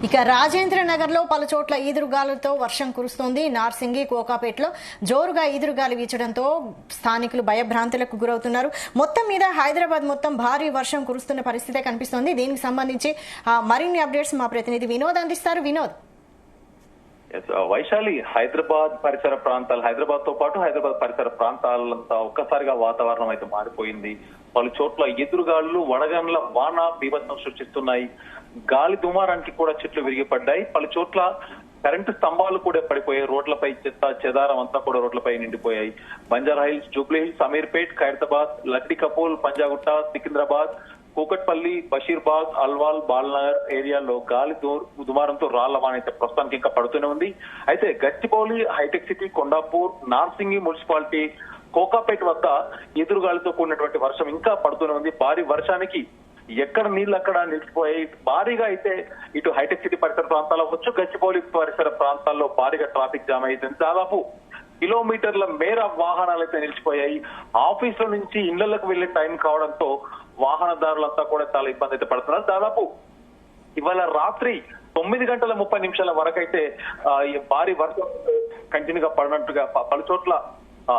ఇక రాజేంద్ర నగర్ లో పలు చోట్ల ఈదురుగాలులతో వర్షం కురుస్తోంది. నార్సింగి, కోకాపేటలో జోరుగా ఈదురుగాలి వీచడంతో స్థానికులు భయభ్రాంతులకు గురవుతున్నారు. మొత్తం మీద హైదరాబాద్ మొత్తం భారీ వర్షం కురుస్తున్న పరిస్థితే కనిపిస్తోంది. దీనికి సంబంధించి మరిన్ని అప్డేట్స్ మా ప్రతినిధి వినోద్ అందిస్తారు. వినోద్. వైశాలి, హైదరాబాద్ పరిసర ప్రాంతాలు, హైదరాబాద్ తో పాటు హైదరాబాద్ పరిసర ప్రాంతాలంతా ఒక్కసారిగా వాతావరణం అయితే మారిపోయింది. పలు చోట్ల ఎదురుగాళ్లు, వడగండ్ల వాన బీభత్సం సృష్టిస్తున్నాయి. గాలి దుమారానికి కూడా చెట్లు విరిగిపడ్డాయి. పలు చోట్ల కరెంటు స్తంభాలు కూడా పడిపోయాయి. రోడ్లపై చెత్త చెదారం అంతా కూడా రోడ్లపై నిండిపోయాయి. Banjara Hills, Jubilee Hills, Ameerpet, Khairatabad, Lakdi Kapul, Panjagutta, Secunderabad, Kukatpally, Basheerbagh, Alwal, Balanagar ఏరియాలో గాలి దుమారంతో రాళ్ల వాన అయితే ప్రస్తుతానికి ఇంకా పడుతూనే ఉంది. అయితే Gachibowli, Hitech City, Kondapur, Narsingi municipality, Kokapet వద్ద ఎదురుగాలితో కూడినటువంటి వర్షం ఇంకా పడుతూనే ఉంది. భారీ వర్షానికి ఎక్కడ నీళ్లు అక్కడ నిలిచిపోయాయి. భారీగా అయితే ఇటు హైటెక్ సిటీ పరిసర ప్రాంతాల్లో అవ్వచ్చు, గచ్చిబౌలి పరిసర ప్రాంతాల్లో భారీగా ట్రాఫిక్ జామ్ అయింది. దాదాపు కిలోమీటర్ల మేర వాహనాలు అయితే నిలిచిపోయాయి. ఆఫీసుల నుంచి ఇళ్లకు వెళ్లే టైం కావడంతో వాహనదారులంతా కూడా చాలా ఇబ్బంది అయితే పడుతున్నారు. దాదాపు ఇవాళ రాత్రి 9:30 వరకైతే భారీ వర్షం కంటిన్యూగా పడినట్టుగా పలు చోట్ల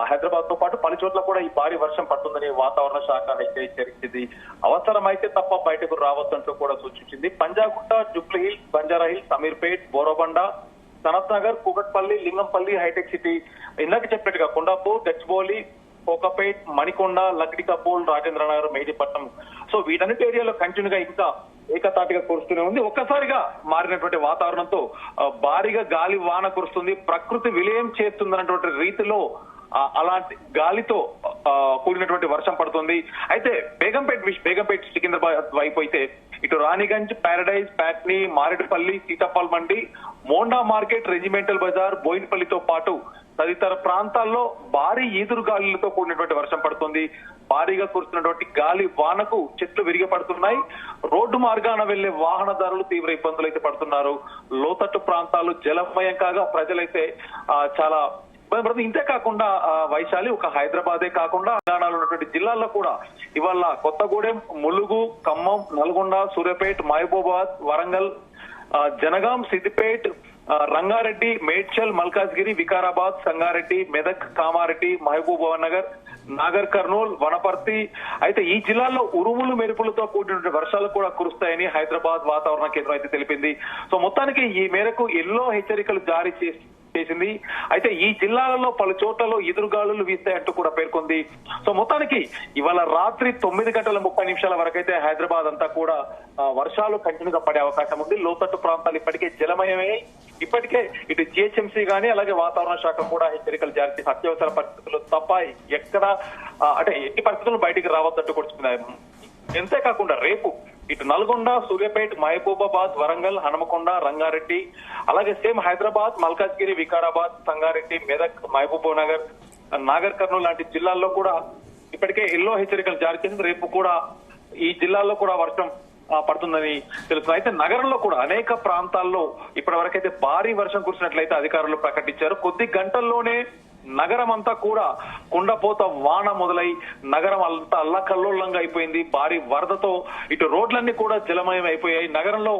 హైదరాబాద్ తో పాటు పలు చోట్ల కూడా ఈ భారీ వర్షం పడుతుందని వాతావరణ శాఖ హెచ్చరించింది. అవసరమైతే తప్ప బయటకు రావద్దంటూ కూడా సూచించింది. Panjagutta, Jubilee Hills, Banjara Hills, Ameerpet, Borabanda, Sanath Nagar, Kukatpally, Lingampally, Hitech City, ఇందాక చెప్పినట్టుగా కొండాపూర్, గచ్చిబౌలి, కోకాపేట్, మణికొండ, లక్డీ కపూల్, రాజేంద్ర నగర్, మెహదీపట్నం, సో వీటన్నిటి ఏరియాలో కంటిన్యూగా ఇంకా ఏకతాటిగా కురుస్తూనే ఉంది. ఒక్కసారిగా మారినటువంటి వాతావరణంతో భారీగా గాలి వాన కురుస్తుంది. ప్రకృతి విలయం చేస్తుందన్నటువంటి రీతిలో అలాంటి గాలితో కూడినటువంటి వర్షం పడుతుంది. అయితే బేగంపేట్ సికింద్రాబాద్ వైపు అయితే ఇటు రాణిగంజ్, ప్యారడైజ్, ప్యాట్నీ, మారేడుపల్లి, సీతాఫల్ మండి, మోండా మార్కెట్, రెజిమెంటల్ బజార్, బోయినపల్లితో పాటు తదితర ప్రాంతాల్లో భారీ ఈదురుగాలులతో కూడినటువంటి వర్షం పడుతుంది. భారీగా కురుస్తున్నటువంటి గాలి వానకు చెట్లు విరిగిపడుతున్నాయి. రోడ్డు మార్గాన వెళ్లే వాహనదారులు తీవ్ర ఇబ్బందులు అయితే పడుతున్నారు. లోతట్టు ప్రాంతాలు జలమయం కాగా ప్రజలైతే చాలా ఇంతే కాకుండా వైశాలి, ఒక హైదరాబాదే కాకుండా తెలంగాణలో ఉన్నటువంటి జిల్లాల్లో కూడా ఇవాళ కొత్తగూడెం, ములుగు, ఖమ్మం, నల్గొండ, సూర్యాపేట్, మహబూబాబాద్, వరంగల్, జనగాం, సిద్దిపేట్, రంగారెడ్డి, మేడ్చల్, మల్కాజ్గిరి, వికారాబాద్, సంగారెడ్డి, మెదక్, కామారెడ్డి, మహబూబాబాద్ నగర్, నాగర్ కర్నూల్, వనపర్తి, అయితే ఈ జిల్లాల్లో ఉరుములు మెరుపులతో కూడినటువంటి వర్షాలు కూడా కురుస్తాయని హైదరాబాద్ వాతావరణ కేంద్రం అయితే తెలిపింది. సో మొత్తానికి ఈ మేరకు ఎల్లో హెచ్చరికలు జారీ చేసింది. అయితే ఈ జిల్లాలలో పలు చోట్లలో ఎదురుగాలులు వీస్తాయంటూ కూడా పేర్కొంది. సో మొత్తానికి ఇవాళ రాత్రి 9:30 వరకైతే హైదరాబాద్ అంతా కూడా వర్షాలు కంటిన్యూగా పడే అవకాశం ఉంది. లోతట్టు ప్రాంతాలు ఇప్పటికే జలమయమే. ఇప్పటికే ఇటు జిహెచ్ఎంసీ గానీ అలాగే వాతావరణ శాఖ కూడా హెచ్చరికలు జారీ చేసి అత్యవసర పరిస్థితులు తప్ప ఎక్కడ అంటే ఎట్టి పరిస్థితులు బయటికి రావద్దంటూ కూర్చున్నాయి. అంతేకాకుండా రేపు ఇటు నల్గొండ, సూర్యాపేట్, మహబూబాబాద్, వరంగల్, హనుమకొండ, రంగారెడ్డి, అలాగే సేమ్ హైదరాబాద్, మల్కాజ్గిరి, వికారాబాద్, సంగారెడ్డి, మెదక్, మహబూబ్ నగర్, నాగర్ కర్నూల్ లాంటి జిల్లాల్లో కూడా ఇప్పటికే ఎల్లో హెచ్చరికలు జారీ చేసింది. రేపు కూడా ఈ జిల్లాల్లో కూడా వర్షం పడుతుందని తెలుసు. అయితే నగరంలో కూడా అనేక ప్రాంతాల్లో ఇప్పటి వరకైతే భారీ వర్షం కురిసినట్లయితే అధికారులు ప్రకటించారు. కొద్ది గంటల్లోనే నగరం అంతా కూడా కుండపోత వాన మొదలై నగరం అంతా అల్లకల్లోలంగా అయిపోయింది. భారీ వరదతో ఇటు రోడ్లన్నీ కూడా జలమయం అయిపోయాయి. నగరంలో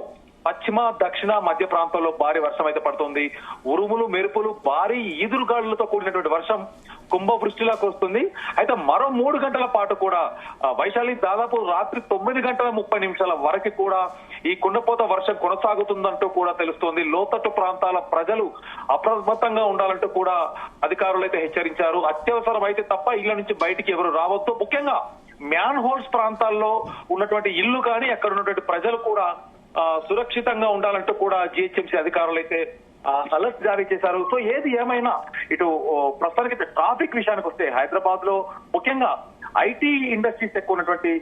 పశ్చిమ, దక్షిణ, మధ్య ప్రాంతాల్లో భారీ వర్షం అయితే పడుతుంది. ఉరుములు, మెరుపులు, భారీ ఈదురుగాలులతో కూడినటువంటి వర్షం కుంభవృష్టిలా కురుస్తుంది. అయితే మరో 3 గంటల పాటు కూడా వైశాలి దాదాపు రాత్రి 9:30 వరకు కూడా ఈ కుండపోత వర్షం కొనసాగుతుందంటూ కూడా తెలుస్తోంది. లోతట్టు ప్రాంతాల ప్రజలు అప్రమత్తంగా ఉండాలంటూ కూడా అధికారులు అయితే హెచ్చరించారు. అత్యవసరం అయితే తప్ప ఇళ్ల నుంచి బయటికి ఎవరు రావద్దు. ముఖ్యంగా మ్యాన్ హోల్స్ ప్రాంతాల్లో ఉన్నటువంటి ఇల్లు కానీ అక్కడ ఉన్నటువంటి ప్రజలు కూడా సురక్షితంగా ఉండాలంటూ కూడా జిహెచ్ఎంసీ అధికారులు అయితే అలర్ట్ జారీ చేశారు. సో ఏది ఏమైనా ఇటు ప్రస్తుతానికి ట్రాఫిక్ విషయానికి వస్తే హైదరాబాద్ లో ముఖ్యంగా ఐటీ ఇండస్ట్రీస్ ఎక్కువ ఉన్నటువంటి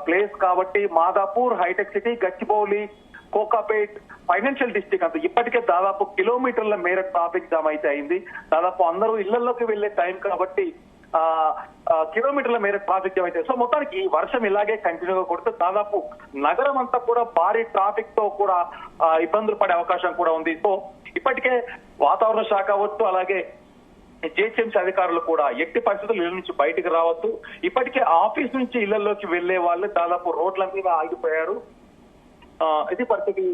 ప్లేస్ కాబట్టి Madhapur, Hitech City, Gachibowli, Kokapet, financial district అంతా ఇప్పటికే దాదాపు కిలోమీటర్ల మేర ట్రాఫిక్ జామ్ అయితే అయింది. దాదాపు అందరూ ఇళ్లలోకి వెళ్లే టైం కాబట్టి కిలోమీటర్ల మేర ట్రాఫిక్ జామ్ అయితే. సో మొత్తానికి వర్షం ఇలాగే కంటిన్యూగా కొడితే దాదాపు నగరం అంతా కూడా భారీ ట్రాఫిక్ తో కూడా ఇబ్బందులు పడే అవకాశం కూడా ఉంది. సో ఇప్పటికే వాతావరణ శాఖ అవ్వచ్చు అలాగే జిహెచ్ఎంసీ అధికారులు కూడా ఎట్టి పరిస్థితులు ఇళ్ల నుంచి బయటికి రావద్దు. ఇప్పటికే ఆఫీస్ నుంచి ఇళ్లలోకి వెళ్లే వాళ్ళు దాదాపు రోడ్ల మీద ఆగిపోయారు. ఇది పరిస్థితి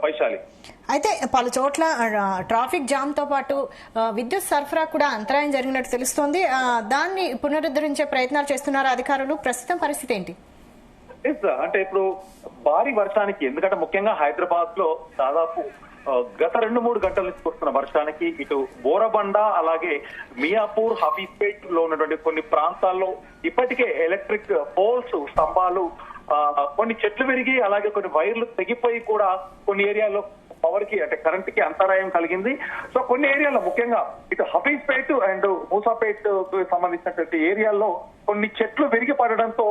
వైశాలి. అయితే పలు చోట్ల ట్రాఫిక్ జామ్ తో పాటు విద్యుత్ సరఫరా కూడా అంతరాయం జరిగినట్టు తెలుస్తోంది. దాన్ని పునరుద్ధరించే ప్రయత్నాలు చేస్తున్నారు అధికారులు. ప్రస్తుతం పరిస్థితి ఏంటి? అంటే ఇప్పుడు భారీ వర్షానికి, ఎందుకంటే ముఖ్యంగా హైదరాబాద్ లో దాదాపు గత 2-3 గంటల నుంచి వస్తున్న వర్షానికి ఇటు బోరబండ అలాగే మియాపూర్, హఫీజ్పేట్ లో ఉన్నటువంటి కొన్ని ప్రాంతాల్లో ఇప్పటికే ఎలక్ట్రిక్ పోల్స్, స్తంభాలు, కొన్ని చెట్లు విరిగి అలాగే కొన్ని వైర్లు తెగిపోయి కూడా కొన్ని ఏరియాల్లో పవర్ కి అంటే కరెంట్ కి అంతరాయం కలిగింది. సో కొన్ని ఏరియాల్లో ముఖ్యంగా ఇటు హఫీజ్పేట్ అండ్ మూసాపేట్ సంబంధించినటువంటి ఏరియాల్లో కొన్ని చెట్లు విరిగి పడడంతో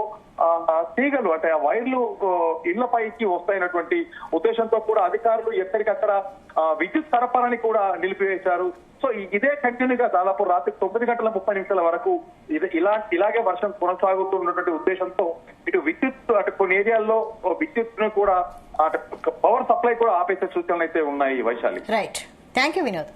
తీగలు అంటే ఆ వైర్లు ఇళ్లపైకి వస్తాయన్నటువంటి ఉద్దేశంతో కూడా అధికారులు ఎక్కడికక్కడ విద్యుత్ సరఫరాని కూడా నిలిపివేశారు. సో ఇదే కంటిన్యూగా దాదాపు రాత్రి 9:30 వరకు ఇలాగే వర్షం కొనసాగుతున్నటువంటి ఉద్దేశంతో ఇటు విద్యుత్ అటు కొన్ని ఏరియాల్లో విద్యుత్ ను కూడా పవర్ సప్లై కూడా ఆపేసే సూచనలు అయితే ఉన్నాయి Vaishali. Right, thank you Vinod.